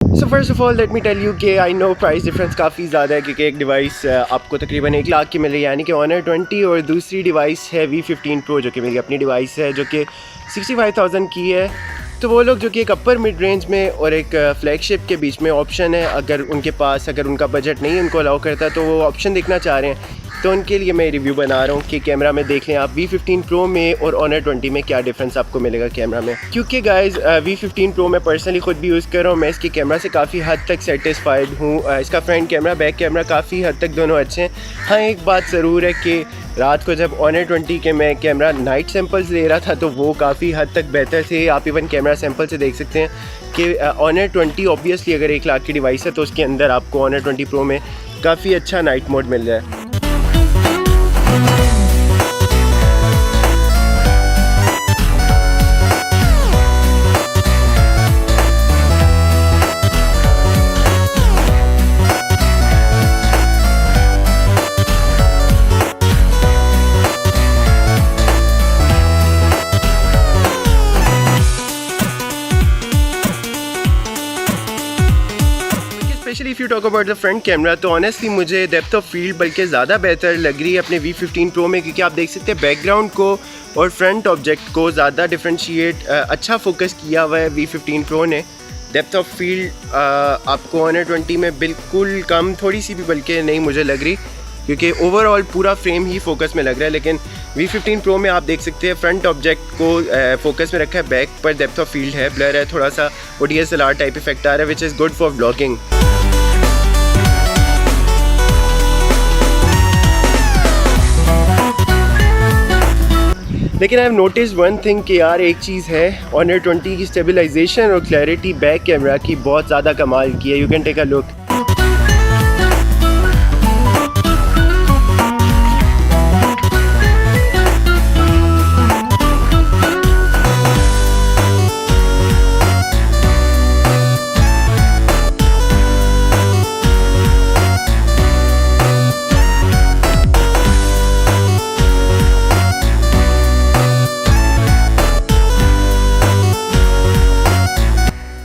So first of all let me tell you कि I no price difference काफ़ी ज़्यादा है क्योंकि एक डिवाइस आपको तकरीबन 1 लाख की मिल रही है यानी कि Honor 20 और दूसरी डिवाइस है V15 Pro जो कि मेरी अपनी डिवाइस है जो कि 65,000 की है। तो वो लोग जो कि एक अपर मिड रेंज में और एक फ्लैगशिप के बीच में ऑप्शन है, अगर उनके पास अगर उनका बजट नहीं उनको अलाउ करता तो वो ऑप्शन देखना चाह रहे हैं, तो उनके लिए मैं रिव्यू बना रहा हूँ कि कैमरा में देख लें आप V15 Pro में और Honor 20 में क्या डिफरेंस आपको मिलेगा कैमरा में। क्योंकि गाइस V15 Pro मैं पर्सनली ख़ुद भी यूज़ कर रहा हूँ, मैं इसके कैमरा से काफ़ी हद तक सेटिस्फाइड हूँ। इसका फ्रंट कैमरा बैक कैमरा काफ़ी हद तक दोनों अच्छे हैं। हाँ, एक बात ज़रूर है कि रात को जब Honor 20 के मैं कैमरा नाइट सैंपल्स ले रहा था तो वो काफ़ी हद तक बेहतर थे। आप इवन कैमरा सैंपल से देख सकते हैं कि Honor 20 ऑब्वियसली अगर 1 लाख की डिवाइस है तो उसके अंदर आपको Honor 20 Pro में काफ़ी अच्छा नाइट मोड मिल रहा है। Specially if you talk about the front camera तो ऑनेस्टली मुझे डेप्थ ऑफ फील्ड बल्कि ज़्यादा बेहतर लग रही है अपने V15 Pro में, क्योंकि आप देख सकते हैं बैकग्राउंड को और फ्रंट ऑब्जेक्ट को ज़्यादा डिफ्रेंशिएट अच्छा फोकस किया हुआ है V15 Pro ने। डेप्थ ऑफ फील्ड आपको Honor 20 में बिल्कुल कम थोड़ी सी भी बल्कि नहीं मुझे लग रही, क्योंकि ओवरऑल पूरा फ्रेम ही फोकस में लग रहा है। लेकिन V15 Pro में आप देख सकते हैं फ्रंट ऑब्जेक्ट को फोकस में रखा है, बैक पर डेप्थ ऑफ फील्ड है, ब्लर है, थोड़ा सा DSLR टाइप इफेक्ट आ रहा है which is good for vlogging. लेकिन I have notice one thing कि यार एक चीज़ है, Honor 20 की स्टेबलाइजेशन और क्लैरिटी बैक कैमरा की बहुत ज़्यादा कमाल की है। You can take a look.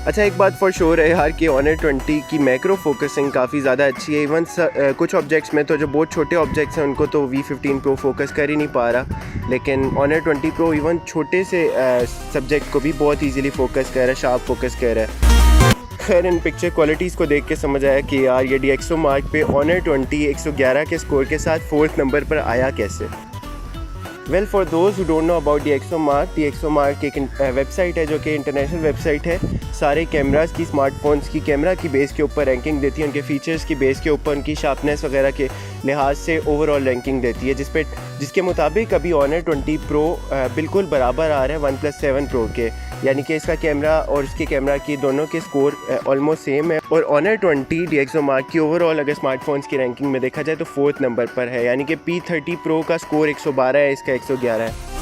अच्छा, एक बात फॉर श्योर है यार कि Honor 20 की मैक्रो फोकसिंग काफ़ी ज़्यादा अच्छी है। इवन कुछ ऑब्जेक्ट्स में तो जो बहुत छोटे ऑब्जेक्ट्स हैं उनको तो V15 Pro फोकस कर ही नहीं पा रहा, लेकिन Honor 20 Pro इवन छोटे से सब्जेक्ट को भी बहुत इजीली फोकस कर रहा है, शार्प फोकस कर रहा है। खैर, इन पिक्चर क्वालिटीज़ को देख के समझ आया कि यार ये DxO मार्क पे Honor 20 111 के स्कोर के साथ 4th नंबर पर आया कैसे। Well, for those who don't know about DxO mark एक वेबसाइट है जो कि इंटरनेशनल वेबसाइट है। सारे कैमरास की, स्मार्टफोन्स की कैमरा की बेस के ऊपर रैंकिंग देती है, उनके फीचर्स की बेस के ऊपर, उनकी शार्पनेस वगैरह के लिहाज से ओवरऑल रैंकिंग देती है, जिसके मुताबिक अभी Honor 20 Pro बिल्कुल बराबर आ रहा है OnePlus 7 Pro के, यानी कि इसका कैमरा और उसके कैमरा की दोनों के स्कोर ऑलमोस्ट सेम है। और Honor 20 DxO मार्क की ओवरऑल अगर स्मार्टफोन्स की रैंकिंग में देखा जाए तो 4th नंबर पर है, यानी कि P30 Pro का स्कोर 112 है, इसका 111 है।